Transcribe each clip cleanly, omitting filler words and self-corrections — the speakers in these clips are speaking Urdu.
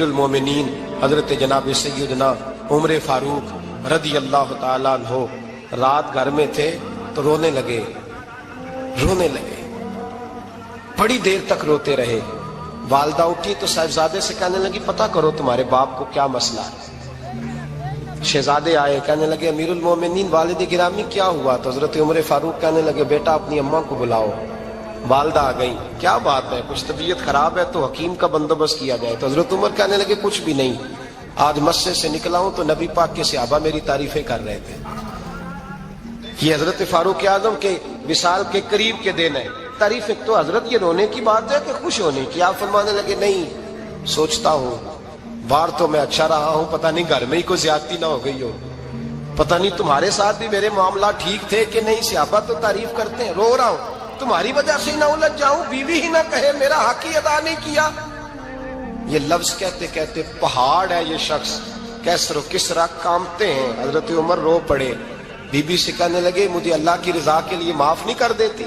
المومنین حضرت جناب سیدنا عمر فاروق رضی اللہ تعالیٰ عنہ رات گھر میں تھے تو رونے لگے بڑی دیر تک روتے رہے۔ والدہ اٹھی تو صاحبزادے سے کہنے لگی پتہ کرو تمہارے باپ کو کیا مسئلہ ہے۔ شہزادے آئے کہنے لگے امیر المومنین والد گرامی کیا ہوا؟ تو حضرت عمر فاروق کہنے لگے بیٹا اپنی اماں کو بلاؤ۔ والدہ آ گئی، کیا بات ہے؟ کچھ طبیعت خراب ہے تو حکیم کا بندوبست کیا جائے۔ تو حضرت عمر کہنے لگے کچھ بھی نہیں، آج مسجد سے نکلا ہوں تو نبی پاک کے صحابہ میری تعریفیں کر رہے تھے۔ یہ حضرت فاروق اعظم کے وصال کے قریب کے دن ہے۔ تعریف ایک تو حضرت یہ رونے کی بات ہے کہ خوش ہونے کی؟ آپ فرمانے لگے نہیں، سوچتا ہوں باہر تو میں اچھا رہا ہوں، پتہ نہیں گھر میں ہی کوئی زیادتی نہ ہو گئی ہو، پتہ نہیں تمہارے ساتھ بھی میرے معاملات ٹھیک تھے کہ نہیں، صحابہ تو تعریف کرتے ہیں، رو رہا ہوں تمہاری وجہ سے نہ الجھ جاؤں، بیوی ہی نہ کہے میرا حق ہی ادا نہیں کیا۔ یہ لفظ کہتے کہتے پہاڑ ہے یہ شخص، کیسر و کسرا کامتے ہیں۔ حضرت عمر رو پڑے، بی بی سے کہنے لگے مجھے اللہ کی رضا کے لیے معاف نہیں کر دیتی؟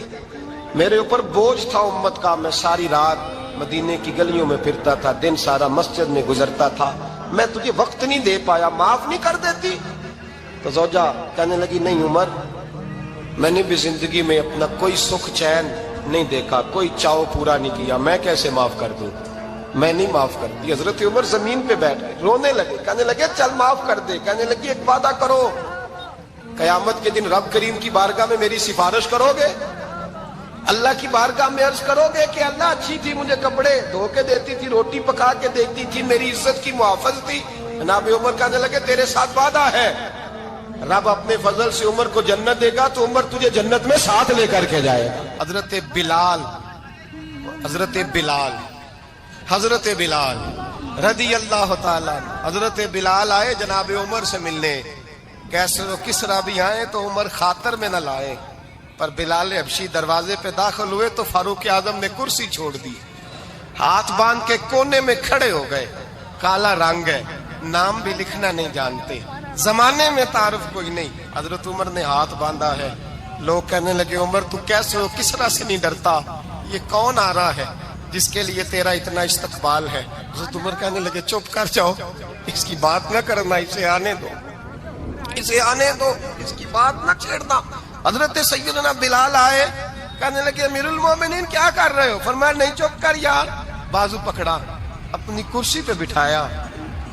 میرے اوپر بوجھ تھا امت کا، میں ساری رات مدینے کی گلیوں میں پھرتا تھا، دن سارا مسجد میں گزرتا تھا، میں تجھے وقت نہیں دے پایا، معاف نہیں کر دیتی؟ تو زوجہ کہنے لگی نہیں عمر، میں نے بھی زندگی میں اپنا کوئی سکھ چین نہیں دیکھا، کوئی چاؤ پورا نہیں کیا، میں کیسے معاف کر دوں؟ میں نہیں معاف کرتی۔ حضرت عمر زمین پہ بیٹھ گئے، رونے لگے، کہنے لگے چل معاف کر دے۔ کہنے لگی ایک وعدہ کرو، قیامت کے دن رب کریم کی بارگاہ میں میری سفارش کرو گے؟ اللہ کی بارگاہ میں عرض کرو گے کہ اللہ اچھی تھی، مجھے کپڑے دھو کے دیتی تھی، روٹی پکا کے دیتی تھی، میری عزت کی محافظ تھی؟ جناب عمر کہنے لگے تیرے ساتھ وعدہ ہے، رب اپنے فضل سے عمر کو جنت دے گا تو عمر تجھے جنت میں ساتھ لے کر کے جائے گا۔ حضرت بلال رضی اللہ تعالیٰ، حضرت بلال آئے جناب عمر سے ملنے، کیسر و کسرا بھی آئے تو عمر خاطر میں نہ لائے، پر بلال حبشی دروازے پہ داخل ہوئے تو فاروق اعظم نے کرسی چھوڑ دی، ہاتھ باندھ کے کونے میں کھڑے ہو گئے۔ کالا رنگ ہے، نام بھی لکھنا نہیں جانتے، زمانے میں تعارف کوئی نہیں۔ حضرت عمر نے ہاتھ باندھا ہے، لوگ کہنے لگے عمر تو کیسے ہو، کس طرح سے نہیں ڈرتا؟ یہ کون آ رہا ہے جس کے لیے تیرا اتنا استقبال ہے؟ حضرت عمر کہنے لگے چپ کر جاؤ، اس کی بات نہ کرنا، اسے آنے دو، اس کی بات نہ چھیڑنا۔ حضرت سیدنا بلال آئے، کہنے لگے امیر المومنین کیا کر رہے ہو؟ فرمایا نہیں چپ کر یار، بازو پکڑا، اپنی کرسی پہ بٹھایا۔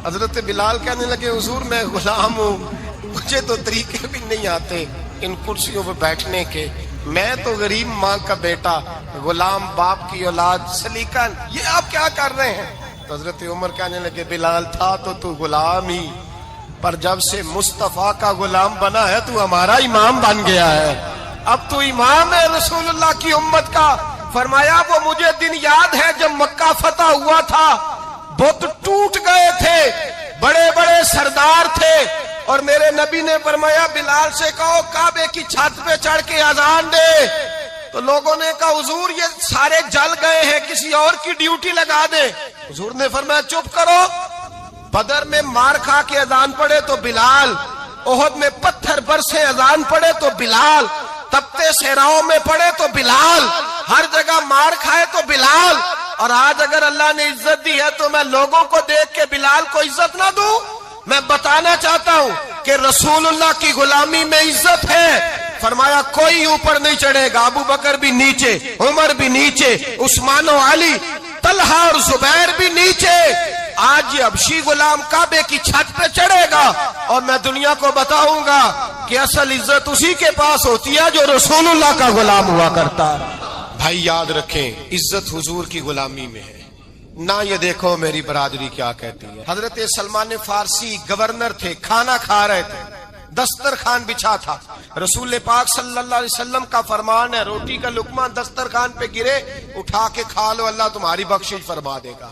حضرت بلال کہنے لگے حضور میں غلام ہوں، مجھے تو طریقے بھی نہیں آتے ان کرسیوں پہ بیٹھنے کے، میں تو غریب ماں کا بیٹا، غلام باپ کی اولاد، سلیقہ، یہ آپ کیا کر رہے ہیں؟ تو حضرت عمر کہنے لگے بلال تھا تو غلام ہی، پر جب سے مصطفیٰ کا غلام بنا ہے تو ہمارا امام بن گیا ہے، اب تو امام ہے رسول اللہ کی امت کا۔ فرمایا وہ مجھے دن یاد ہے جب مکہ فتح ہوا تھا، بت ٹوٹ گئے تھے، بڑے بڑے سردار تھے، اور میرے نبی نے فرمایا بلال سے کہو کعبے کی چھت پہ چڑھ کے اذان دے۔ تو لوگوں نے کہا حضور یہ سارے جل گئے ہیں، کسی اور کی ڈیوٹی لگا دے۔ حضور نے فرمایا چپ کرو، بدر میں مار کھا کے اذان پڑے تو بلال، احد میں پتھر برسے اذان پڑے تو بلال، تپتے صحراؤں میں پڑے تو بلال، ہر جگہ مار کھائے تو بلال، اور آج اگر اللہ نے عزت دی ہے تو میں لوگوں کو دیکھ کے بلال کو عزت نہ دوں؟ میں بتانا چاہتا ہوں کہ رسول اللہ کی غلامی میں عزت ہے۔ فرمایا کوئی اوپر نہیں چڑھے گا، ابو بکر بھی نیچے، عمر بھی نیچے، عثمان و علی، طلحہ اور زبیر بھی نیچے۔ آج یہ حبشی غلام کعبے کی چھت پہ چڑھے گا اور میں دنیا کو بتاؤں گا کہ اصل عزت اسی کے پاس ہوتی ہے جو رسول اللہ کا غلام ہوا کرتا ہے۔ بھائی یاد رکھیں عزت حضور کی غلامی میں ہے، نہ یہ دیکھو میری برادری کیا کہتی ہے۔ حضرت سلمان فارسی گورنر تھے، کھانا کھا رہے تھے، دسترخوان بچھا تھا، رسول پاک صلی اللہ علیہ وسلم کا فرمان ہے روٹی کا لقمہ دسترخوان پہ گرے اٹھا کے کھا لو، اللہ تمہاری بخشش فرما دے گا۔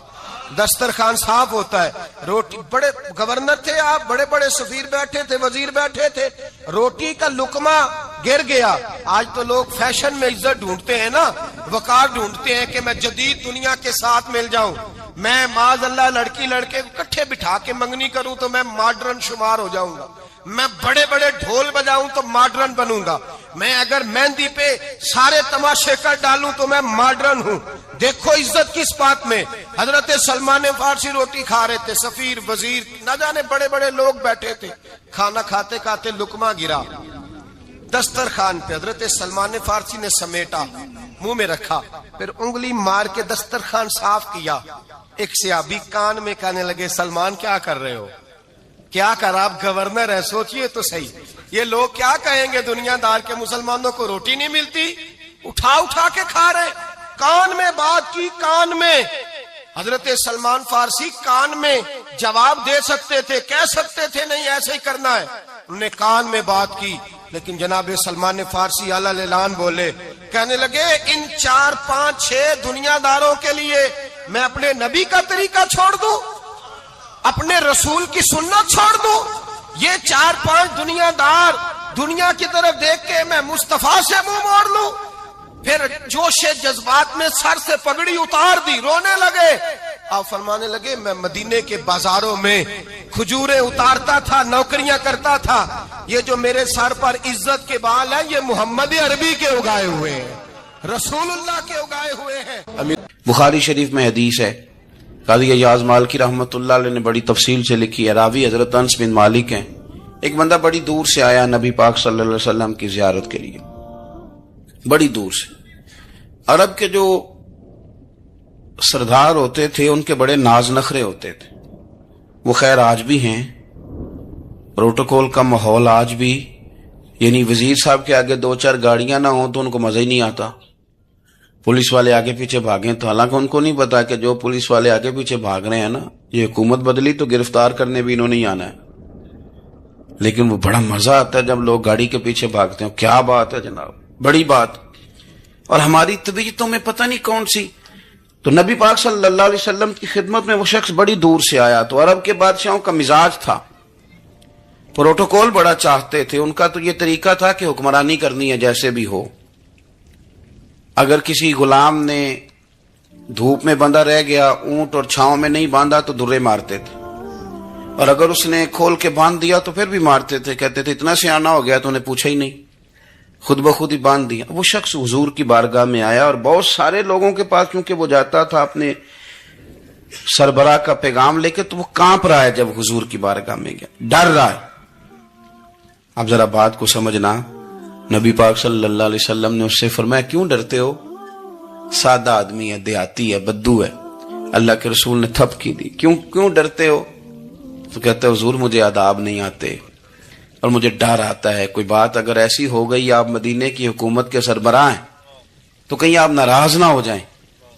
دسترخوان صاف ہوتا ہے، روٹی، بڑے گورنر تھے آپ، بڑے بڑے سفیر بیٹھے تھے، وزیر بیٹھے تھے، روٹی کا لقمہ گر گیا۔ آج تو لوگ فیشن میں عزت ڈھونڈتے ہیں نا، وقار ڈھونڈتے ہیں کہ میں جدید دنیا کے ساتھ مل جاؤں، میں معاذ اللہ لڑکی لڑکے کو کٹھے بٹھا کے منگنی کروں تو میں ماڈرن شمار ہو جاؤں گا۔ میں بڑے بڑے ڈھول بجاؤں تو ماڈرن بنوں گا، میں اگر مہندی پہ سارے تماشے کر ڈالوں تو میں ماڈرن ہوں۔ دیکھو عزت کس بات میں، حضرت سلمان فارسی روٹی کھا رہے تھے، سفیر وزیر نہ جانے بڑے بڑے لوگ بیٹھے تھے، کھانا کھاتے کھاتے لقمہ گرا دسترخوان پہ، حضرت سلمان فارسی نے سمیٹا، منہ میں رکھا، پھر انگلی مار کے دسترخوان صاف کیا۔ ایک صحابی کان میں کہنے لگے سلمان کیا کر رہے ہو؟ کیا کر، آپ گورنر ہیں، سوچئے تو صحیح، یہ لوگ کیا کہیں گے دنیا دار کے مسلمانوں کو روٹی نہیں ملتی، اٹھا اٹھا کے کھا رہے۔ کان میں بات کی، کان میں حضرت سلمان فارسی کان میں جواب دے سکتے تھے، کہہ سکتے تھے نہیں ایسے ہی کرنا ہے، انہوں نے کان میں بات کی، لیکن جناب سلمان فارسی اعلی اعلان بولے، کہنے لگے ان 4 5 6 دنیا داروں کے لیے میں اپنے نبی کا طریقہ چھوڑ دوں، اپنے رسول کی سنت چھوڑ دوں؟ یہ 4 5 دنیا دار دنیا کی طرف دیکھ کے میں مصطفیٰ سے منہ موڑ لوں؟ پھر جوش جذبات میں سر سے پگڑی اتار دی، رونے لگے۔ آپ فرمانے لگے میں مدینے کے بازاروں میں کھجوریں اتارتا تھا، نوکریاں کرتا تھا، یہ جو میرے سر پر عزت کے بال ہیں یہ محمد عربی کے اگائے ہوئے ہیں، رسول اللہ کے اگائے ہوئے ہیں۔ بخاری شریف میں حدیث ہے، قاضی ایاز مالکی رحمت اللہ علیہ نے بڑی تفصیل سے لکھی ہے، راوی حضرت انس بن مالک ہیں۔ ایک بندہ بڑی دور سے آیا نبی پاک صلی اللہ علیہ وسلم کی زیارت کے لیے، بڑی دور سے۔ عرب کے جو سردار ہوتے تھے ان کے بڑے ناز نخرے ہوتے تھے، وہ خیر آج بھی ہیں، پروٹوکول کا ماحول آج بھی، یعنی وزیر صاحب کے آگے 2 4 گاڑیاں نہ ہوں تو ان کو مزہ ہی نہیں آتا، پولیس والے آگے پیچھے بھاگیں تو حالانکہ ان کو نہیں پتا کہ جو پولیس والے آگے پیچھے بھاگ رہے ہیں نا، یہ حکومت بدلی تو گرفتار کرنے بھی انہوں نے ہی آنا ہے، لیکن وہ بڑا مزہ آتا ہے جب لوگ گاڑی کے پیچھے بھاگتے ہیں۔ کیا بات ہے جناب، بڑی بات۔ اور ہماری طبیعتوں میں پتہ نہیں کون سی، تو نبی پاک صلی اللہ علیہ وسلم کی خدمت میں وہ شخص بڑی دور سے آیا، تو عرب کے بادشاہوں کا مزاج تھا، پروٹوکول بڑا چاہتے تھے، ان کا تو یہ طریقہ تھا کہ حکمرانی کرنی ہے جیسے بھی ہو۔ اگر کسی غلام نے دھوپ میں بندھا رہ گیا، اونٹ اور چھاؤں میں نہیں باندھا تو درے مارتے تھے، اور اگر اس نے کھول کے باندھ دیا تو پھر بھی مارتے تھے، کہتے تھے اتنا سیانا ہو گیا تو انہیں پوچھا ہی نہیں، خود بخود ہی باندھ دیا۔ وہ شخص حضور کی بارگاہ میں آیا اور بہت سارے لوگوں کے پاس کیونکہ وہ جاتا تھا اپنے سربراہ کا پیغام لے کے، تو وہ کانپ رہا ہے جب حضور کی بارگاہ میں گیا، ڈر رہا ہے۔ اب ذرا بات کو سمجھنا، نبی پاک صلی اللہ علیہ وسلم نے اس سے فرمایا کیوں ڈرتے ہو؟ سادہ آدمی ہے، دیہاتی ہے، بدو ہے۔ اللہ کے رسول نے تھپ کی دی، کیوں ڈرتے ہو؟ تو کہتا ہے حضور مجھے آداب نہیں آتے اور مجھے ڈر آتا ہے، کوئی بات اگر ایسی ہو گئی آپ مدینے کی حکومت کے سربراہ ہیں تو کہیں آپ ناراض نہ ہو جائیں۔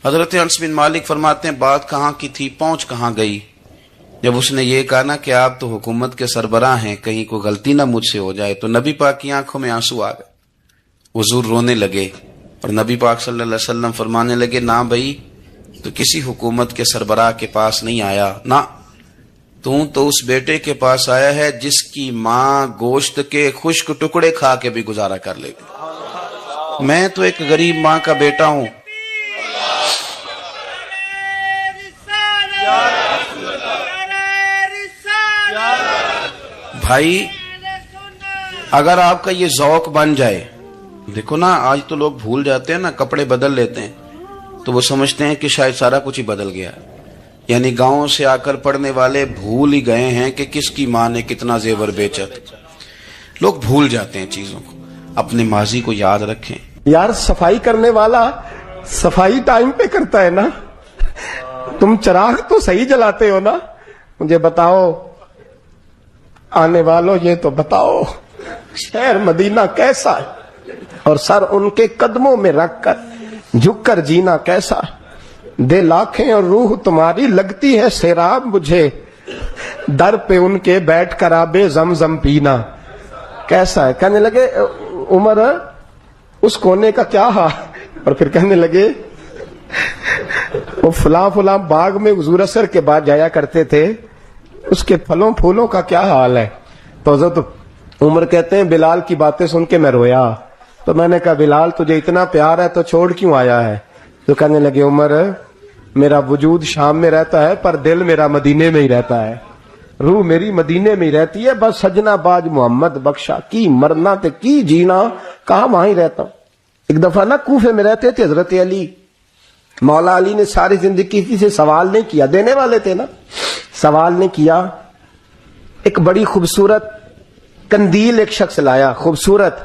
حضرت انس بن مالک فرماتے ہیں بات کہاں کی تھی، پہنچ کہاں گئی؟ جب اس نے یہ کہا نا کہ آپ تو حکومت کے سربراہ ہیں، کہیں کوئی غلطی نہ مجھ سے ہو جائے، تو نبی پاک کی آنکھوں میں آنسو آ گئے، حضور رونے لگے، اور نبی پاک صلی اللہ علیہ وسلم فرمانے لگے نہ بھائی تو کسی حکومت کے سربراہ کے پاس نہیں آیا، نہ تو اس بیٹے کے پاس آیا ہے جس کی ماں گوشت کے خشک ٹکڑے کھا کے بھی گزارا کر لے گی۔ میں تو ایک غریب ماں کا بیٹا ہوں۔ بھائی اگر آپ کا یہ ذوق بن جائے، دیکھو نا آج تو لوگ بھول جاتے ہیں نا، کپڑے بدل لیتے ہیں تو وہ سمجھتے ہیں کہ شاید سارا کچھ ہی بدل گیا، یعنی گاؤں سے آ کر پڑھنے والے بھول ہی گئے ہیں کہ کس کی ماں نے کتنا زیور بیچا تھا۔ لوگ بھول جاتے ہیں چیزوں کو، اپنے ماضی کو یاد رکھیں۔ یار صفائی کرنے والا صفائی ٹائم پہ کرتا ہے نا، تم چراغ تو صحیح جلاتے ہو نا، مجھے بتاؤ آنے والوں، یہ تو بتاؤ شہر مدینہ کیسا ہے، اور سر ان کے قدموں میں رکھ کر جھک کر جینا کیسا، دل آنکھیں اور روح تمہاری لگتی ہے سیراب مجھے، در پہ ان کے بیٹھ کر آب زمزم پینا کیسا ہے۔ کہنے لگے عمر اس کونے کا کیا حال، اور پھر کہنے لگے وہ فلاں باغ میں حضور اثر کے بعد جایا کرتے تھے، اس کے پھلوں پھولوں کا کیا حال ہے۔ تو حضرت عمر کہتے ہیں بلال کی باتیں سن کے میں رویا، تو میں نے کہا بلال تجھے اتنا پیار ہے تو چھوڑ کیوں آیا ہے؟ تو کہنے لگے عمر میرا وجود شام میں رہتا ہے پر دل میرا مدینے میں ہی رہتا ہے۔ روح میری مدینے میں ہی رہتی ہے، بس سجنا باج محمد بخشا، کی مرنا تے کی جینا، کہاں وہاں ہی رہتا ہوں۔ ایک دفعہ نا کوفے میں رہتے تھے حضرت علی، مولا علی نے ساری زندگی کسی سے سوال نہیں کیا، دینے والے تھے نا، سوال نہیں کیا۔ ایک بڑی خوبصورت قندیل ایک شخص لایا، خوبصورت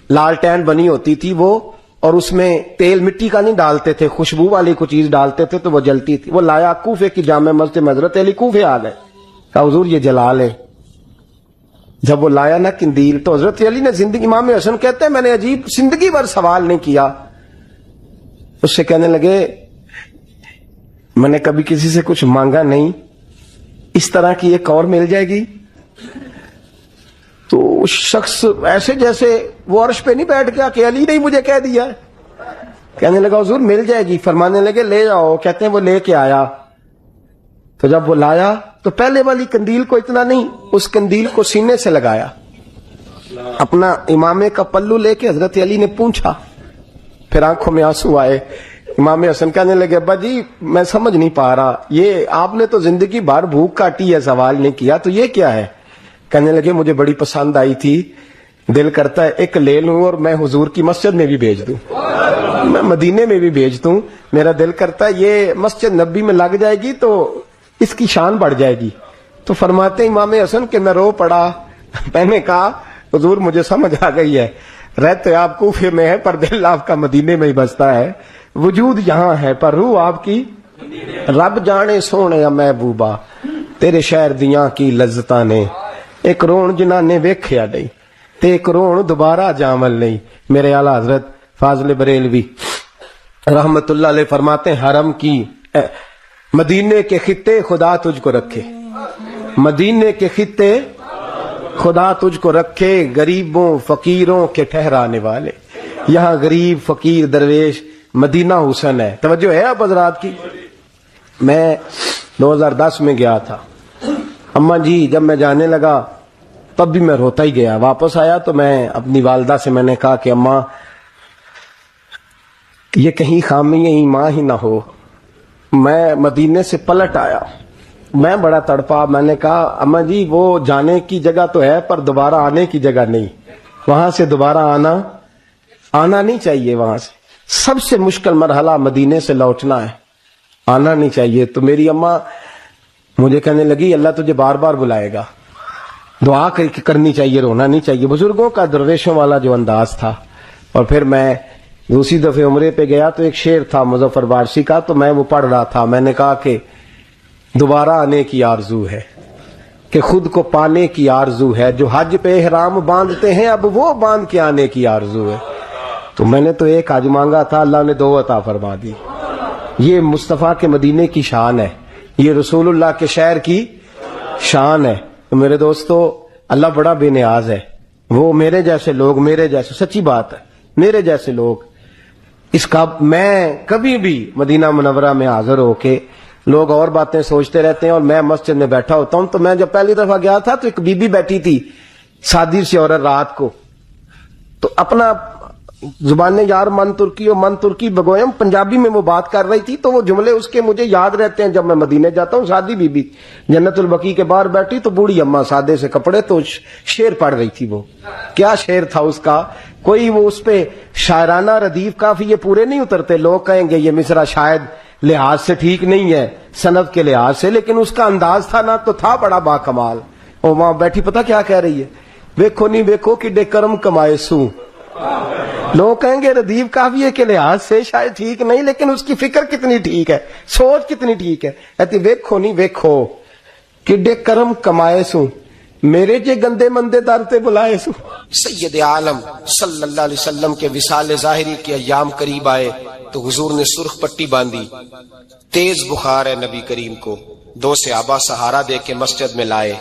لالٹین بنی ہوتی تھی وہ، اور اس میں تیل مٹی کا نہیں ڈالتے تھے، خوشبو والی کوئی چیز ڈالتے تھے تو وہ جلتی تھی۔ وہ لایا کوفے کی جامع مسجد میں، حضرت علی کوفے آ گئے، کہا حضور یہ جلا لے۔ جب وہ لایا نا قندیل تو حضرت علی نے زندگی، امام حسن کہتے ہیں میں نے عجیب زندگی بھر سوال نہیں کیا۔ اس سے کہنے لگے میں نے کبھی کسی سے کچھ مانگا نہیں، اس طرح کی ایک اور مل جائے گی؟ تو اس شخص ایسے جیسے وہ عرش پہ نہیں بیٹھ گیا کہ علی نے مجھے کہہ دیا ہے، کہنے لگا حضور مل جائے گی۔ فرمانے لگے لے جاؤ، کہتے ہیں وہ لے کے آیا۔ تو جب وہ لایا تو پہلے والی قندیل کو اتنا نہیں، اس قندیل کو سینے سے لگایا، اپنا امامے کا پلو لے کے حضرت علی نے پوچھا، پھر آنکھوں میں آنسو آئے۔ امام حسن کہنے لگے ابا جی میں سمجھ نہیں پا رہا، یہ آپ نے تو زندگی بھر بھوک کاٹی ہے، سوال نہیں کیا، تو یہ کیا ہے؟ کہنے لگے مجھے بڑی پسند آئی تھی، دل کرتا ہے ایک لے لوں اور میں حضور کی مسجد میں بھی بھیج دوں، میں مدینے میں بھی بھیج دوں، میرا دل کرتا ہے یہ مسجد نبی میں لگ جائے گی تو اس کی شان بڑھ جائے گی۔ تو فرماتے امام حسن کہ میں رو پڑا، میں نے کہا حضور مجھے سمجھ آ گئی ہے، رہتے آپ کوفے میں ہے پر دل آپ کا مدینے میں ہی بستا ہے، وجود یہاں ہے پر روح آپ کی رب جانے سونے محبوبہ، تیرے شہر دیاں کی لذتاں نے ایک رون جنہاں نے ویکھیا نہیں تے ایک رون دوبارہ جامل نہیں۔ میرے اعلیٰ حضرت فاضل بریلوی رحمت اللہ علیہ فرماتے ہیں حرم کی مدینے کے خطے خدا تجھ کو رکھے، مدینے کے خطے خدا تجھ کو رکھے، غریبوں فقیروں کے ٹھہرانے والے، یہاں غریب فقیر درویش مدینہ حسن ہے۔ توجہ ہے اب حضرات کی؟ میں 2010 میں گیا تھا، اماں جی جب میں جانے لگا تب بھی میں روتا ہی گیا، واپس آیا تو میں اپنی والدہ سے میں نے کہا کہ اماں یہ کہیں خامی ایمان ہی نہ ہو، میں مدینے سے پلٹ آیا، میں بڑا تڑپا، میں نے کہا اماں جی وہ جانے کی جگہ تو ہے پر دوبارہ آنے کی جگہ نہیں، وہاں سے دوبارہ آنا نہیں چاہیے، وہاں سے سب سے مشکل مرحلہ مدینے سے لوٹنا ہے، آنا نہیں چاہیے۔ تو میری اماں مجھے کہنے لگی اللہ تجھے بار بار بلائے گا، دعا کرنی چاہیے، رونا نہیں چاہیے، بزرگوں کا درویشوں والا جو انداز تھا۔ اور پھر میں دوسری دفعہ عمرے پہ گیا تو ایک شعر تھا مظفر وارسی کا، تو میں وہ پڑھ رہا تھا، میں نے کہا کہ دوبارہ آنے کی آرزو ہے، کہ خود کو پانے کی آرزو ہے، جو حج پہ احرام باندھتے ہیں اب وہ باندھ کے آنے کی آرزو ہے۔ تو میں نے تو ایک حج مانگا تھا، اللہ نے 2 عطا فرما دی۔ یہ مصطفیٰ کے مدینے کی شان ہے، یہ رسول اللہ کے شہر کی شان ہے۔ تو میرے دوستو اللہ بڑا بے نیاز ہے، وہ میرے جیسے لوگ، میرے جیسے، سچی بات ہے، میرے جیسے لوگ، اس کا میں کبھی بھی مدینہ منورہ میں حاضر ہو کے لوگ اور باتیں سوچتے رہتے ہیں اور میں مسجد میں بیٹھا ہوتا ہوں۔ تو میں جب پہلی دفعہ گیا تھا تو ایک بی بی بیٹھی تھی سادی سی عورت رات کو، تو اپنا زبان یار من ترکی و من ترکی بگویم پنجابی میں وہ بات کر رہی تھی، تو وہ جملے اس کے مجھے یاد رہتے ہیں جب میں مدینے جاتا ہوں۔ سادی بی بی جنت البقیع کے باہر بیٹھی تو بوڑھی اماں سادے سے کپڑے، تو شعر پڑھ رہی تھی۔ وہ کیا شعر تھا اس کا، کوئی وہ اس پہ شاعرانہ ردیف کافی یہ پورے نہیں اترتے، لوگ کہیں گے یہ مصرع شاید لحاظ سے ٹھیک نہیں ہے سند کے لحاظ سے، لیکن اس کا انداز تھا نا تو تھا بڑا با کمال۔ اور وہاں بیٹھی پتہ کیا کہہ رہی ہے، ویکھو نہیں ویکھو کہ کرم کمائے سوں، لوگ کہیں گے ردیف کافی ہے کے لحاظ سے شاید ٹھیک نہیں، لیکن اس کی فکر کتنی ٹھیک ہے، سوچ کتنی ٹھیک ہے۔ کہتی ویکھو نہیں ویکھو کہ کرم کمائے سوں، میرے جے گندے مندے در تے بلائے سوں۔ سید عالم صلی اللہ علیہ وسلم کے وصال ظاہری کے ایام قریب آئے تو حضور نے سرخ پٹی باندھی، تیز بخار ہے نبی کریم کو، 2 صحابہ سہارا دے کے مسجد میں لائے،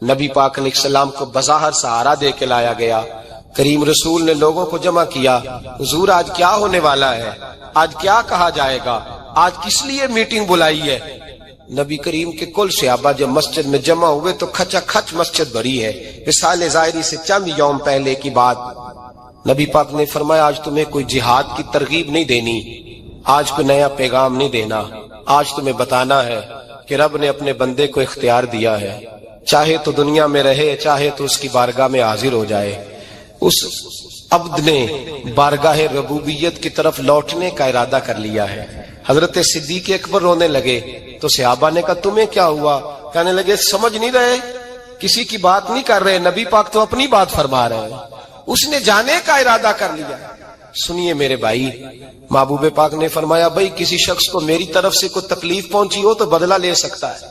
نبی پاک علیہ السلام کو بظاہر سہارا دے کے لایا گیا۔ کریم رسول نے لوگوں کو جمع کیا، حضور آج کیا ہونے والا ہے، آج کیا کہا جائے گا، آج کس لیے میٹنگ بلائی ہے؟ نبی کریم کے کل صحابہ جب مسجد میں جمع ہوئے تو کھچا کھچ مسجد بھری ہے۔ وصال ظاہری سے چند یوم پہلے کی بات، نبی پاک نے فرمایا آج تمہیں کوئی جہاد کی ترغیب نہیں دینی، آج کوئی نیا پیغام نہیں دینا، آج تمہیں بتانا ہے کہ رب نے اپنے بندے کو اختیار دیا ہے، چاہے تو دنیا میں رہے چاہے تو اس کی بارگاہ میں حاضر ہو جائے. اس عبد نے بارگاہ ربوبیت کی طرف لوٹنے کا ارادہ کر لیا ہے. حضرت صدیق اکبر رونے لگے تو صحابہ نے کہا تمہیں کیا ہوا؟ کہنے لگے سمجھ نہیں رہے, کسی کی بات نہیں کر رہے, نبی پاک تو اپنی بات فرما رہے ہیں. اس نے جانے کا ارادہ کر لیا. سنیے میرے بھائی, محبوب پاک نے فرمایا بھائی کسی شخص کو میری طرف سے کوئی تکلیف پہنچی ہو تو بدلہ لے سکتا ہے,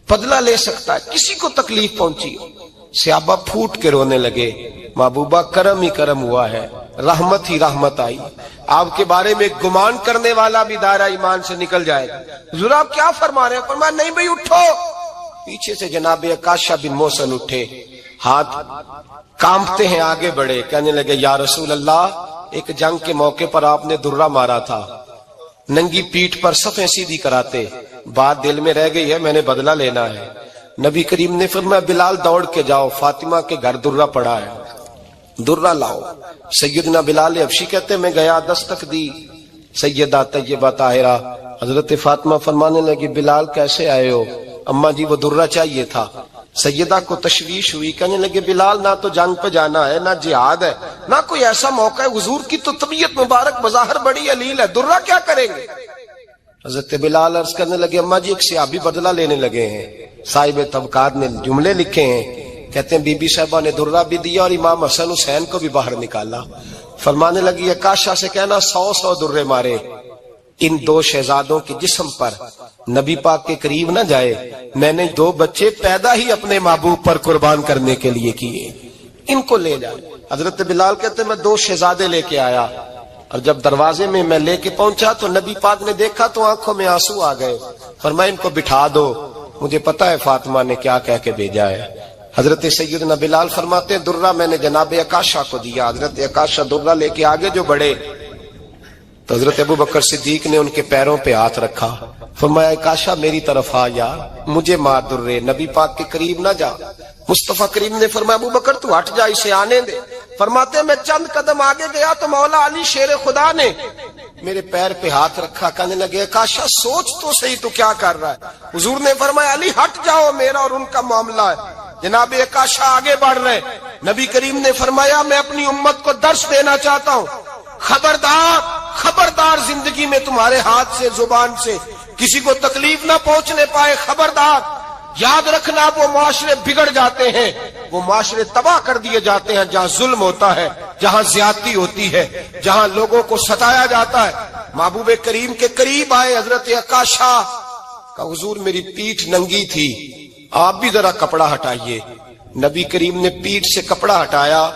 بدلہ لے سکتا ہے. کسی کو تکلیف پہنچی ہو. صحابہ پھوٹ کے رونے لگے. محبوبہ کرم ہی کرم ہوا ہے, رحمت ہی رحمت آئی. آپ کے بارے میں گمان کرنے والا بھی دائرہ ایمان سے نکل جائے گا. حضور آپ کیا فرما رہے ہیں؟ فرمایا نہیں بھائی اٹھو. پیچھے سے جناب عکاشہ بن محصن اٹھے, ہاتھ کانپتے ہیں, آگے بڑھے, کہنے لگے یا رسول اللہ, ایک جنگ کے موقع پر آپ نے درہ مارا تھا, ننگی پیٹھ پر صفیں سیدھی کراتے, بات دل میں رہ گئی ہے, میں نے بدلہ لینا ہے. نبی کریم نے فرمایا بلال دوڑ کے جاؤ, فاطمہ کے گھر درہ پڑا ہے, درہ لاؤ. سیدنا بلال حبشی کہتے میں گیا, دستک دی سیدہ طیبہ طاہرہ. حضرت فاطمہ فرمانے لگی بلال کیسے آئے ہو؟ اماں جی وہ درہ چاہیے تھا. سیدہ کو تشویش ہوئی, کہنے لگے بلال نہ تو جنگ پہ جانا ہے, نہ جہاد ہے, نہ کوئی ایسا موقع ہے. حضور کی تو طبیعت مبارک بظاہر بڑی علیل ہے, درہ کیا کریں گے؟ حضرت بلال عرض کرنے لگے اماں جی ایک صحابی بدلہ لینے لگے ہیں. صاحب طبقات نے جملے لکھے ہیں, کہتے ہیں بی بی صاحبہ نے درہ بھی دیا اور امام حسن حسین کو بھی باہر نکالا. فرمانے لگی عکاشہ سے کہنا 100 درے مارے, ان 2 شہزادوں کے جسم پر نبی پاک کے قریب نہ جائے. میں نے 2 بچے پیدا ہی اپنے محبوب پر قربان کرنے کے لیے کیے, ان کو لے جائے. حضرت بلال کہتے میں 2 شہزادے لے کے آیا, اور جب دروازے میں میں لے کے پہنچا تو نبی پاک نے دیکھا تو آنکھوں میں آنسو آ گئے. فرمایا ان کو بٹھا دو, مجھے پتا ہے فاطمہ نے کیا کہہ کے بھیجا ہے. حضرت سیدنا بلال فرماتے ہیں درہ میں نے جناب عکاشہ کو دیا. حضرت عکاشہ درہ لے کے آگے جو بڑھے تو حضرت ابو بکر صدیق نے ان کے پیروں پہ ہاتھ رکھا. فرمایا عکاشہ میری طرف آ یار, مجھے مار درے, نبی پاک کے قریب نہ جا. مصطفیٰ کریم نے فرمایا ابو بکر تو ہٹ جا, اسے آنے دے. فرماتے ہیں میں چند قدم آگے گیا تو مولا علی شیر خدا نے میرے پیر پہ ہاتھ رکھا. کہنے لگے عکاشہ سوچ تو صحیح تو کیا کر رہا ہے؟ حضور نے فرمایا علی ہٹ جاؤ, میرا اور ان کا معاملہ ہے. جناب عکاشہ آگے بڑھ رہے. نبی کریم نے فرمایا میں اپنی امت کو درس دینا چاہتا ہوں, خبردار خبردار زندگی میں تمہارے ہاتھ سے زبان سے کسی کو تکلیف نہ پہنچنے پائے. خبردار یاد رکھنا وہ معاشرے بگڑ جاتے ہیں, وہ معاشرے تباہ کر دیے جاتے ہیں جہاں ظلم ہوتا ہے, جہاں زیادتی ہوتی ہے, جہاں لوگوں کو ستایا جاتا ہے. محبوب کریم کے قریب آئے حضرت عکاشہ کا, حضور میری پیٹھ ننگی تھی, آپ بھی ذرا کپڑا ہٹائیے. نبی کریم نے پیٹھ سے کپڑا ہٹایا.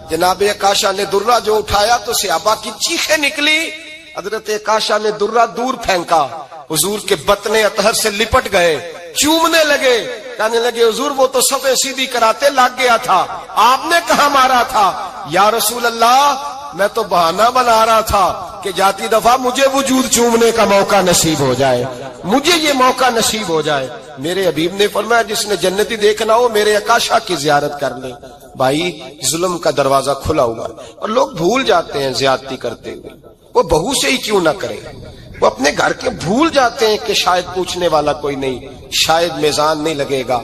جناب عکاشہ نے درہ جو اٹھایا تو صحابہ کی چیخیں نکلی. حضرت عکاشہ نے درہ دور پھینکا, حضور کے بطنے اطہر سے لپٹ گئے, چومنے لگے. کہنے لگے حضور وہ تو صفیں سیدھی کراتے لگ گیا تھا, آپ نے کہاں مارا تھا؟ یا رسول اللہ میں تو بہانہ بنا رہا تھا کہ جاتی دفعہ مجھے وجود چومنے کا موقع نصیب ہو جائے, مجھے یہ موقع نصیب ہو جائے. میرے حبیب نے فرمایا جس نے جنتی دیکھنا ہو میرے عکاشہ کی زیارت کر لے. بھائی ظلم کا دروازہ کھلا ہوا ہے اور لوگ بھول جاتے ہیں زیادتی کرتے ہوئے. وہ بہو سے ہی کیوں نہ کرے, وہ اپنے گھر کے بھول جاتے ہیں کہ شاید پوچھنے والا کوئی نہیں, شاید میزان نہیں لگے گا.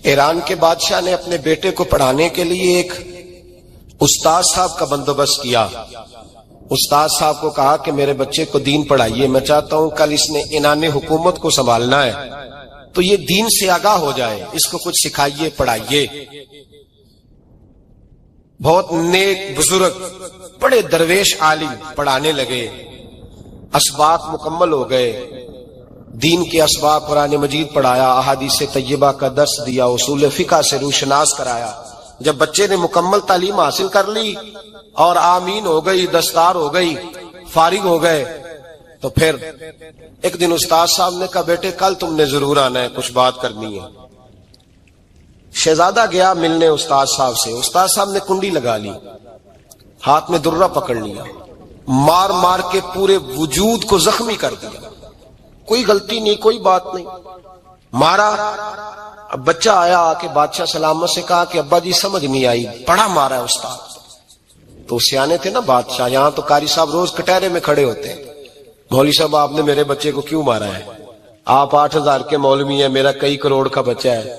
ایران کے بادشاہ نے اپنے بیٹے کو پڑھانے کے لیے ایک استاد صاحب کا بندوبست کیا. استاد صاحب کو کہا کہ میرے بچے کو دین پڑھائیے, میں چاہتا ہوں کل اس نے عنان حکومت کو سنبھالنا ہے تو یہ دین سے آگاہ ہو جائے, اس کو کچھ سکھائیے پڑھائیے. بہت نیک بزرگ بڑے درویش عالم پڑھانے لگے. اسباق مکمل ہو گئے, دین کے اسباق قرآن مجید پڑھایا, احادیث طیبہ کا درس دیا, اصول فقہ سے روشناس کرایا. جب بچے نے مکمل تعلیم حاصل کر لی اور آمین ہو گئی, دستار ہو گئی, فارغ ہو گئے, تو پھر ایک دن استاد صاحب نے کہا بیٹے کل تم نے ضرور آنا ہے, کچھ بات کرنی ہے. شہزادہ گیا ملنے استاد صاحب سے. استاد صاحب نے کنڈی لگا لی, ہاتھ میں درہ پکڑ لیا, مار مار کے پورے وجود کو زخمی کر دیا. کوئی غلطی نہیں, کوئی بات نہیں, مارا. اب بچہ آیا آ کے بادشاہ سلامت سے کہا کہ ابا جی سمجھ نہیں آئی, بڑا مارا ہے استاد. تو سیانے تھے نا بادشاہ, یہاں تو قاری صاحب روز کٹہرے میں کھڑے ہوتے ہیں, مولوی صاحب آپ نے میرے بچے کو کیوں مارا ہے؟ آپ 8,000 کے مولوی ہیں, میرا کئی کروڑ کا بچہ ہے,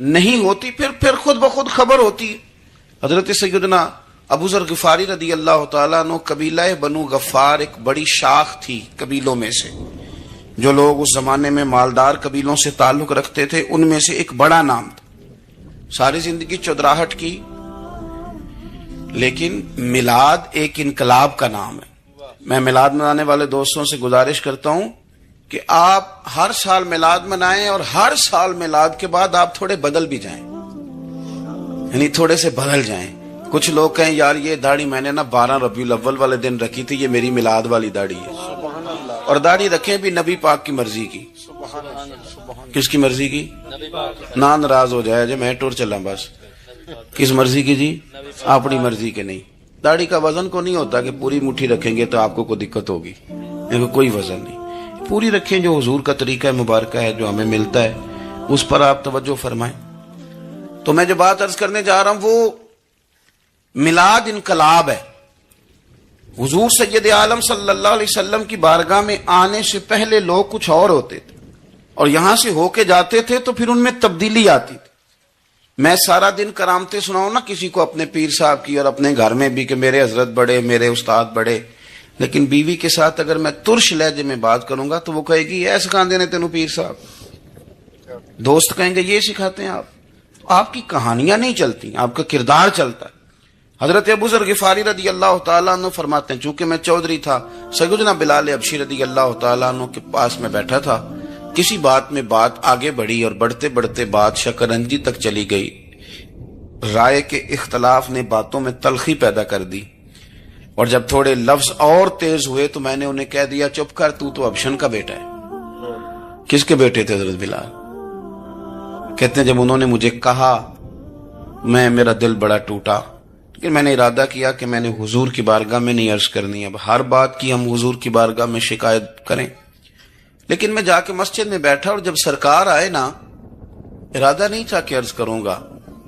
نہیں ہوتی، پھر خود بخود خبر ہوتی ہے۔ حضرت سیدنا ابو ذر غفاری رضی اللہ تعالیٰ عنہ، قبیلہ بنو غفار ایک بڑی شاخ تھی قبیلوں میں سے، جو لوگ اس زمانے میں مالدار قبیلوں سے تعلق رکھتے تھے، ان میں سے ایک بڑا نام تھا۔ ساری زندگی چودراہٹ کی، لیکن میلاد ایک انقلاب کا نام ہے۔ میں میلاد منانے والے دوستوں سے گزارش کرتا ہوں کہ آپ ہر سال میلاد منائیں، اور ہر سال میلاد کے بعد آپ تھوڑے بدل بھی جائیں، یعنی تھوڑے سے بدل جائیں۔ کچھ لوگ کہیں یار یہ داڑھی میں نے نا 12 ربیع الاول والے دن رکھی تھی، یہ میری میلاد والی داڑھی ہے، اور داڑھی رکھیں بھی نبی پاک کی مرضی کی۔ کس کی مرضی کی؟ نہ ناراض ہو جائے جی میں ٹور چلا، بس کس مرضی کی جی؟ اپنی مرضی کے نہیں۔ داڑھی کا وزن کو نہیں ہوتا کہ پوری مٹھی رکھیں گے تو آپ کو کوئی دقت ہوگی، کوئی وزن نہیں، پوری رکھیں، جو حضور کا طریقہ مبارکہ ہے جو ہمیں ملتا ہے اس پر آپ توجہ فرمائیں۔ تو میں جو بات عرض کرنے جا رہا ہوں وہ میلاد انقلاب ہے۔ حضور سید عالم صلی اللہ علیہ وسلم کی بارگاہ میں آنے سے پہلے لوگ کچھ اور ہوتے تھے، اور یہاں سے ہو کے جاتے تھے تو پھر ان میں تبدیلی آتی تھی۔ میں سارا دن کرامتے سناؤں نا کسی کو اپنے پیر صاحب کی، اور اپنے گھر میں بھی کہ میرے حضرت بڑے، میرے استاد بڑے، لیکن بیوی کے ساتھ اگر میں ترش لہجے میں بات کروں گا تو وہ کہے گی اے سکھاندے نے تینوں پیر صاحب۔ دوست کہیں گے یہ سکھاتے ہیں آپ کی کہانیاں نہیں چلتی، آپ کا کردار چلتا ہے۔ حضرت ابو ذر غفاری رضی اللہ تعالیٰ عنہ فرماتے ہیں چونکہ میں چودھری تھا، سیدنا بلال حبشی رضی اللہ تعالیٰ عنہ کے پاس میں بیٹھا تھا، کسی بات میں بات آگے بڑھی اور بڑھتے بڑھتے بات شکرنجی تک چلی گئی۔ رائے کے اختلاف نے باتوں میں تلخی پیدا کر دی، اور جب تھوڑے لفظ اور تیز ہوئے تو میں نے انہیں کہہ دیا چپ کر، تو ابشن کا بیٹا ہے۔ کس کے بیٹے تھے حضرت بلال؟ کہتے ہیں جب انہوں نے مجھے کہا میرا دل بڑا ٹوٹا، لیکن میں نے ارادہ کیا کہ میں نے حضور کی بارگاہ میں نہیں عرض کرنی، اب ہر بات کی ہم حضور کی بارگاہ میں شکایت کریں۔ لیکن میں جا کے مسجد میں بیٹھا، اور جب سرکار آئے نا، ارادہ نہیں تھا کہ عرض کروں گا،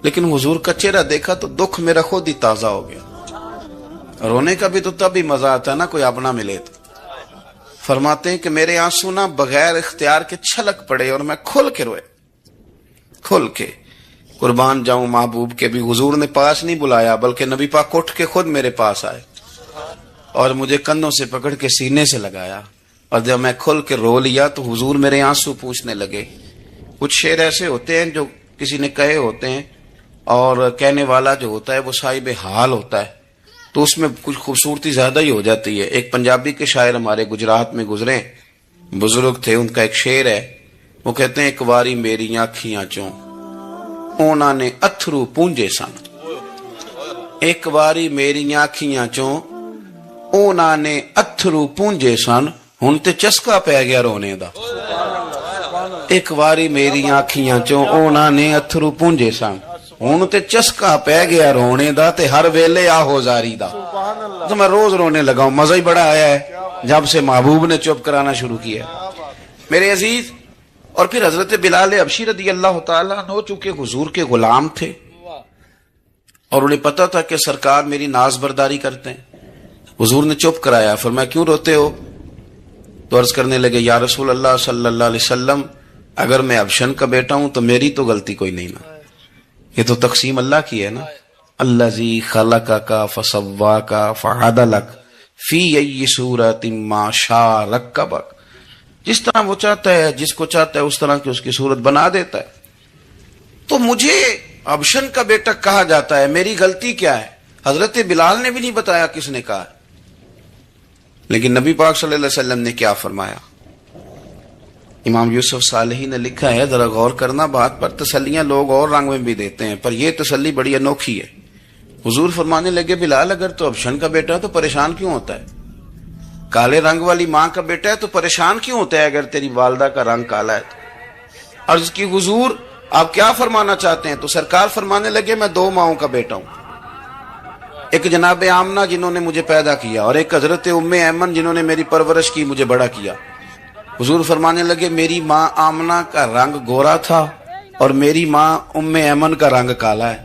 لیکن حضور کا چہرہ دیکھا تو دکھ میرا خود ہی تازہ ہو گیا۔ رونے کا بھی تو تب ہی مزہ آتا ہے نا کوئی اپنا ملے تو۔ فرماتے ہیں کہ میرے آنسو نا بغیر اختیار کے چھلک پڑے، اور میں کھل کے روئے، کھل کے۔ قربان جاؤں محبوب کے بھی حضور نے پاس نہیں بلایا، بلکہ نبی پاک اٹھ کے خود میرے پاس آئے اور مجھے کندھوں سے پکڑ کے سینے سے لگایا، اور جب میں کھل کے رو لیا تو حضور میرے آنسو پوچھنے لگے۔ کچھ شعر ایسے ہوتے ہیں جو کسی نے کہے ہوتے ہیں، اور کہنے والا جو ہوتا ہے وہ صاحب حال ہوتا ہے، تو اس میں کچھ خوبصورتی زیادہ ہی ہو جاتی ہے۔ ایک پنجابی کے شاعر ہمارے گجرات میں گزرے، بزرگ تھے، ان کا ایک شعر ہے، وہ کہتے ہیں ایک واری میری آنکھیاں چوں اونا نے اتھرو پونجے سن، ایک واری میری آنکھیاں چوں اونا نے اتھرو پونجے سن، ہن تے چسکا پی گیا رونے دا۔ ایک واری میری آنکھیاں چوں اونا نے اتھرو پونجے سن، ہن تے چسکا پی گیا رونے دا، تے ہر ویلے آہو زاری دا۔ تو میں روز رونے لگا ہوں، مزہ ہی بڑا آیا ہے جب سے محبوب نے چپ کرانا شروع کیا۔ میرے عزیز، اور پھر حضرت بلال حبشی رضی اللہ تعالیٰ عنہ چونکہ حضور کے غلام تھے، اور انہیں پتا تھا کہ سرکار میری ناز برداری کرتے ہیں، حضور نے چپ کرایا۔ فرمایا کیوں روتے ہو؟ تو عرض کرنے لگے یا رسول اللہ صلی اللہ علیہ وسلم، اگر میں ابشن کا بیٹا ہوں تو میری تو غلطی کوئی نہیں نا، یہ تو تقسیم اللہ کی ہے نا۔ الذی خلقک فسواک فعدلک فی ای صورت ما شاء رکبک، جس طرح وہ چاہتا ہے، جس کو چاہتا ہے اس طرح کی اس کی صورت بنا دیتا ہے۔ تو مجھے ابشن کا بیٹا کہا جاتا ہے، میری غلطی کیا ہے؟ حضرت بلال نے بھی نہیں بتایا کس نے کہا، لیکن نبی پاک صلی اللہ علیہ وسلم نے کیا فرمایا؟ امام یوسف صالحی نے لکھا ہے، ذرا غور کرنا بات پر، تسلیاں لوگ اور رنگ میں بھی دیتے ہیں، پر یہ تسلی بڑی انوکھی ہے۔ حضور فرمانے لگے بلال اگر تو ابشن کا بیٹا ہے تو پریشان کیوں ہوتا ہے؟ کالے رنگ والی ماں کا بیٹا ہے تو پریشان کیوں ہوتا ہے اگر تیری والدہ کا رنگ کالا ہے تو؟ عرض کی حضور آپ کیا فرمانا چاہتے ہیں؟ تو سرکار فرمانے لگے میں 2 ماؤں کا بیٹا ہوں، ایک جناب آمنہ جنہوں نے مجھے پیدا کیا، اور ایک حضرت ام ایمن جنہوں نے میری پرورش کی، مجھے بڑا کیا۔ حضور فرمانے لگے میری ماں آمنہ کا رنگ گورا تھا اور میری ماں ام ایمن کا رنگ کالا ہے۔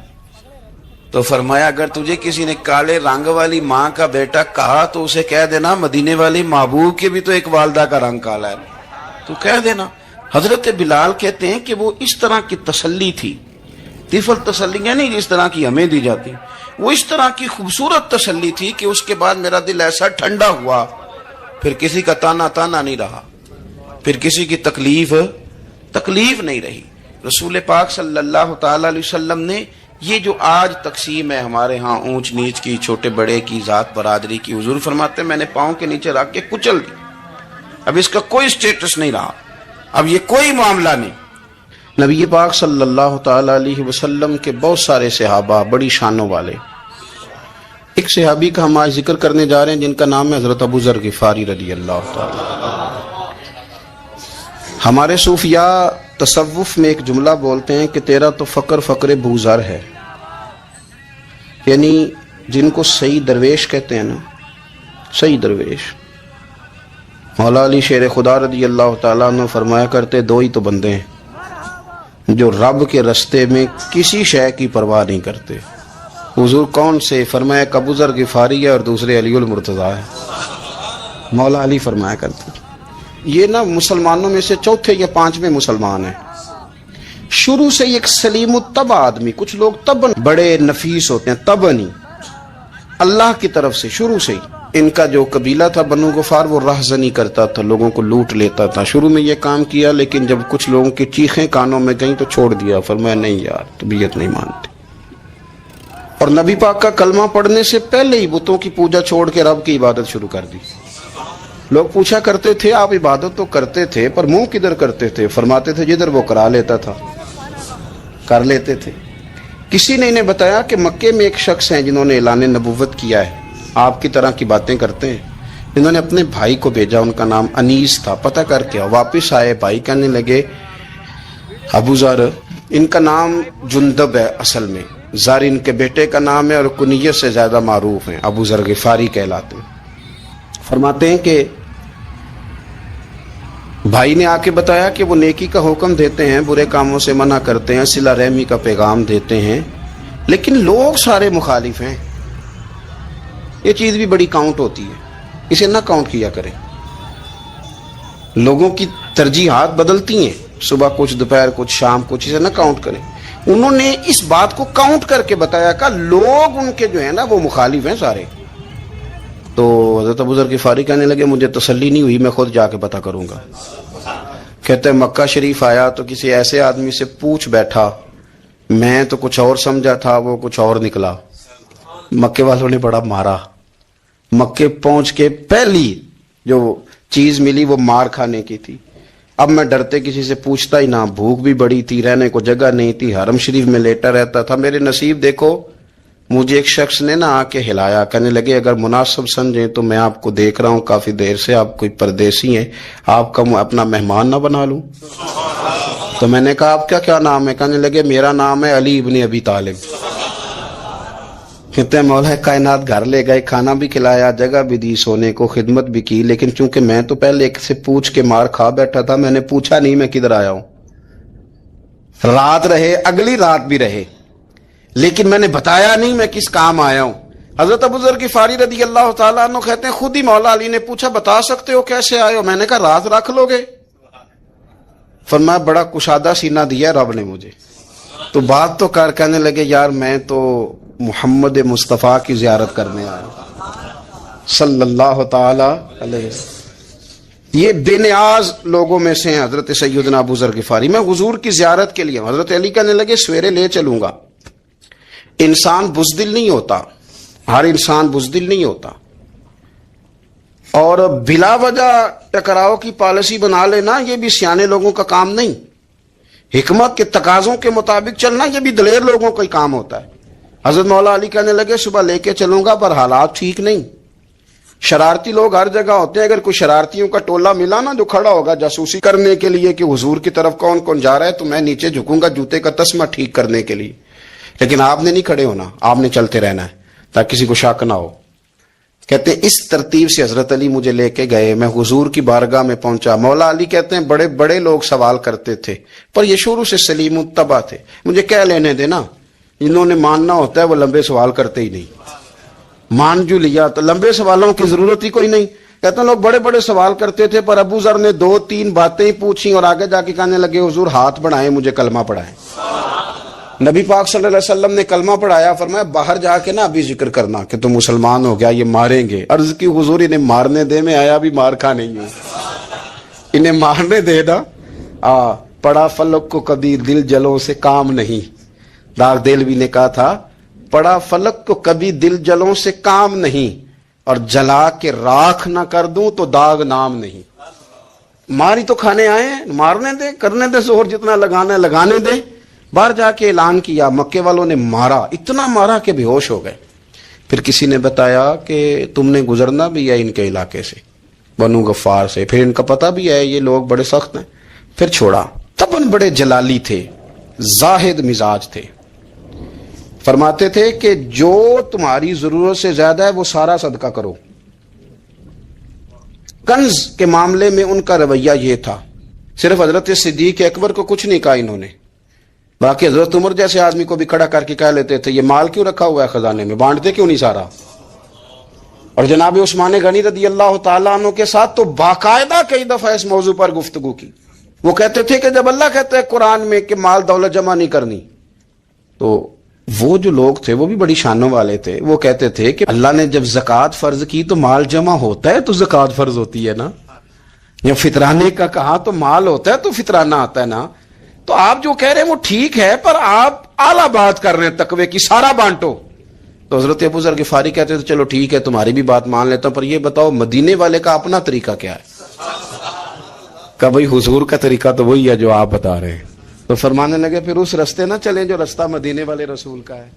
تو فرمایا اگر تجھے کسی نے کالے رنگ والی ماں کا بیٹا کہا تو اسے کہہ دینا مدینے والی محبوب کے بھی تو ایک والدہ کا رنگ کالا ہے، تو کہہ دینا۔ حضرت بلال کہتے ہیں کہ وہ اس طرح کی تسلی تھی، طفل تسلیاں نہیں جس طرح کی ہمیں دی جاتی، وہ اس طرح کی خوبصورت تسلی تھی کہ اس کے بعد میرا دل ایسا ٹھنڈا ہوا، پھر کسی کا تانا نہیں رہا، پھر کسی کی تکلیف نہیں رہی۔ رسول پاک صلی اللہ تعالی علیہ وسلم نے یہ جو آج تقسیم ہے ہمارے ہاں اونچ نیچ کی، چھوٹے بڑے کی، ذات برادری کی، حضور فرماتے ہیں میں نے پاؤں کے نیچے رکھ کے کچل دی، اب اس کا کوئی سٹیٹس نہیں رہا، اب یہ کوئی معاملہ نہیں۔ نبی پاک صلی اللہ تعالی علیہ وسلم کے بہت سارے صحابہ بڑی شانوں والے، ایک صحابی کا ہم آج ذکر کرنے جا رہے ہیں جن کا نام ہے حضرت ابو ذر غفاری رضی اللہ تعالی۔ ہمارے صوفیاء تصوف میں ایک جملہ بولتے ہیں کہ تیرا تو فقر ابو ذر ہے، یعنی جن کو صحیح درویش کہتے ہیں نا، صحیح درویش۔ مولا علی شیر خدا رضی اللہ تعالیٰ عنہ فرمایا کرتے دو ہی تو بندے ہیں جو رب کے رستے میں کسی شے کی پرواہ نہیں کرتے۔ حضور کون سے؟ فرمایا ابو ذر غفاری ہے اور دوسرے علی المرتضیٰ ہے۔ مولا علی فرمایا کرتے یہ نا مسلمانوں میں سے چوتھے یا پانچویں مسلمان ہیں، شروع سے ایک سلیم الطبع آدمی، کچھ لوگ طبعاً بڑے نفیس ہوتے ہیں، طبعاً اللہ کی طرف سے شروع سے ہی۔ ان کا جو قبیلہ تھا بنو غفار وہ راہزنی کرتا تھا، لوگوں کو لوٹ لیتا تھا، شروع میں یہ کام کیا لیکن جب کچھ لوگوں کی چیخیں کانوں میں گئیں تو چھوڑ دیا، فرمایا نہیں یار طبیعت نہیں مانتی۔ اور نبی پاک کا کلمہ پڑھنے سے پہلے ہی بتوں کی پوجا چھوڑ کے رب کی عبادت شروع کر دی۔ لوگ پوچھا کرتے تھے آپ عبادت تو کرتے تھے پر منہ کدھر کرتے تھے؟ فرماتے تھے جدھر وہ کرا لیتا تھا کر لیتے تھے۔ کسی نے انہیں بتایا کہ مکے میں ایک شخص ہیں جنہوں نے اعلان نبوت کیا ہے، آپ کی طرح کی باتیں کرتے ہیں، انہوں نے اپنے بھائی کو بھیجا، ان کا نام انیس تھا، پتہ کر کے واپس آئے، بھائی کہنے لگے ابو ذر، ان کا نام جندب ہے، اصل میں ذر ان کے بیٹے کا نام ہے اور کنیت سے زیادہ معروف ہیں، ابو ذر غفاری کہلاتے ہیں۔ فرماتے ہیں کہ بھائی نے آ کے بتایا کہ وہ نیکی کا حکم دیتے ہیں، برے کاموں سے منع کرتے ہیں، صلہ رحمی کا پیغام دیتے ہیں، لیکن لوگ سارے مخالف ہیں۔ یہ چیز بھی بڑی کاؤنٹ ہوتی ہے، اسے نہ کاؤنٹ کیا کریں، لوگوں کی ترجیحات بدلتی ہیں، صبح کچھ دوپہر کچھ شام کچھ، اسے نہ کاؤنٹ کریں۔ انہوں نے اس بات کو کاؤنٹ کر کے بتایا کہ لوگ ان کے جو ہے نا وہ مخالف ہیں سارے۔ تو حضرت ابو ذر غفاری کہنے لگے مجھے تسلی نہیں ہوئی، میں خود جا کے پتہ کروں گا۔ کہتے ہیں مکہ شریف آیا تو کسی ایسے آدمی سے پوچھ بیٹھا، میں تو کچھ اور سمجھا تھا وہ کچھ اور نکلا۔ مکے والوں نے بڑا مارا، مکے پہنچ کے پہلی جو چیز ملی وہ مار کھانے کی تھی۔ اب میں ڈرتے کسی سے پوچھتا ہی نہ، بھوک بھی بڑی تھی، رہنے کو جگہ نہیں تھی، حرم شریف میں لیٹا رہتا تھا۔ میرے نصیب دیکھو، مجھے ایک شخص نے نہ آ کے ہلایا، کہنے لگے اگر مناسب سمجھیں تو میں آپ کو دیکھ رہا ہوں کافی دیر سے، آپ کوئی پردیسی ہیں، آپ کا اپنا مہمان نہ بنا لوں؟ تو میں نے کہا آپ کا کیا نام ہے؟ کہنے لگے میرا نام ہے علی ابن ابی طالب۔ کہتے ہیں مولا کائنات گھر لے گئے، کھانا بھی کھلایا، جگہ بھی دی، سونے کو خدمت بھی کی، لیکن چونکہ میں تو پہلے ایک سے پوچھ کے مار کھا بیٹھا تھا، میں نے پوچھا نہیں میں کدھر آیا ہوں۔ رات رہے، اگلی رات بھی رہے، لیکن میں نے بتایا نہیں میں کس کام آیا ہوں۔ حضرت ابو ذر غفاری رضی اللہ تعالیٰ عنہ کہتے ہیں خود ہی مولا علی نے پوچھا بتا سکتے ہو کیسے آئے ہو؟ میں نے کہا رات رکھ لو گے؟ فرمایا بڑا کشادہ سینہ دیا رب نے مجھے، تو بات تو کر۔ کہنے لگے یار میں تو محمد مصطفیٰ کی زیارت کرنے آیا ہوں صلی اللہ تعالی علیہ وسلم۔ یہ بے نیاز لوگوں میں سے ہیں حضرت سیدنا ابو ذر غفاری، میں حضور کی زیارت کے لیے۔ حضرت علی کہنے لگے سویرے لے چلوں گا۔ انسان بزدل نہیں ہوتا، ہر انسان بزدل نہیں ہوتا، اور بلا وجہ ٹکراؤ کی پالیسی بنا لینا یہ بھی سیانے لوگوں کا کام نہیں۔ حکمت کے تقاضوں کے مطابق چلنا یہ بھی دلیر لوگوں کا ہی کام ہوتا ہے۔ حضرت مولا علی کہنے لگے صبح لے کے چلوں گا پر حالات ٹھیک نہیں، شرارتی لوگ ہر جگہ ہوتے ہیں، اگر کوئی شرارتیوں کا ٹولہ ملا نا جو کھڑا ہوگا جاسوسی کرنے کے لیے کہ حضور کی طرف کون کون جا رہا ہے، تو میں نیچے جھکوں گا جوتے کا تسمہ ٹھیک کرنے کے لیے، لیکن آپ نے نہیں کھڑے ہونا، آپ نے چلتے رہنا ہے تاکہ کسی کو شک نہ ہو۔ کہتے ہیں اس ترتیب سے حضرت علی مجھے لے کے گئے، میں حضور کی بارگاہ میں پہنچا۔ مولا علی کہتے ہیں بڑے بڑے لوگ سوال کرتے تھے پر یہ شروع سے سلیم الطبع تھے، مجھے کہہ لینے دینا، جنہوں نے ماننا ہوتا ہے وہ لمبے سوال کرتے ہی نہیں، مان جو لیا تو لمبے سوالوں کی ضرورت ہی کوئی نہیں۔ کہتے ہیں لوگ بڑے بڑے سوال کرتے تھے پر ابو ذر نے 2-3 باتیں ہی پوچھی اور آگے جا کے کہنے لگے حضور ہاتھ بڑھائیں مجھے کلمہ پڑھائیں. نبی پاک صلی اللہ علیہ وسلم نے کلمہ پڑھایا. فرمایا باہر جا کے نا ابھی ذکر کرنا کہ تم مسلمان ہو گیا, یہ ماریں گے. عرض کی حضور انہیں مارنے دے, میں آیا بھی مار کھا نہیں ہوں, انہیں مارنے دے نا. پڑا فلک کو کبھی دل جلوں سے کام نہیں. داغ دہلوی نے کہا تھا پڑا فلک کو کبھی دل جلوں سے کام نہیں, اور جلا کے راکھ نہ کر دوں تو داغ نام نہیں. ماری تو کھانے آئے ہیں, مارنے دے, کرنے دے زور جتنا لگانا ہے لگانے دے. باہر جا کے اعلان کیا, مکے والوں نے مارا, اتنا مارا کہ بے ہوش ہو گئے. پھر کسی نے بتایا کہ تم نے گزرنا بھی ہے ان کے علاقے سے, بنو غفار سے, پھر ان کا پتہ بھی ہے یہ لوگ بڑے سخت ہیں. پھر چھوڑا. تب بڑے جلالی تھے, زاہد مزاج تھے. فرماتے تھے کہ جو تمہاری ضرورت سے زیادہ ہے وہ سارا صدقہ کرو. کنز کے معاملے میں ان کا رویہ یہ تھا. صرف حضرت صدیق اکبر کو کچھ نہیں کہا انہوں نے, باقی حضرت عمر جیسے آدمی کو بھی کھڑا کر کے کہہ لیتے تھے یہ مال کیوں رکھا ہوا ہے خزانے میں, بانٹتے کیوں نہیں سارا. اور جناب عثمان غنی رضی اللہ تعالیٰ عنہ کے ساتھ تو باقاعدہ کئی دفعہ اس موضوع پر گفتگو کی. وہ کہتے تھے کہ جب اللہ کہتا ہے قرآن میں کہ مال دولت جمع نہیں کرنی, تو وہ جو لوگ تھے وہ بھی بڑی شانوں والے تھے. وہ کہتے تھے کہ اللہ نے جب زکوٰۃ فرض کی تو مال جمع ہوتا ہے تو زکوٰۃ فرض ہوتی ہے نا, یا فطرانے کا کہا تو مال ہوتا ہے تو فطرانہ آتا ہے نا. تو آپ جو کہہ رہے ہیں وہ ٹھیک ہے, پر آپ اعلیٰ بات کر رہے ہیں تقوی کی, سارا بانٹو. تو حضرت ابو ذر غفاری کہتے تھے چلو ٹھیک ہے تمہاری بھی بات مان لیتا ہوں, پر یہ بتاؤ مدینے والے کا اپنا طریقہ کیا ہے. کہ بھائی حضور کا طریقہ تو وہی ہے جو آپ بتا رہے ہیں. تو فرمانے لگے پھر اس رستے نہ چلیں جو رستہ مدینے والے رسول کا ہے.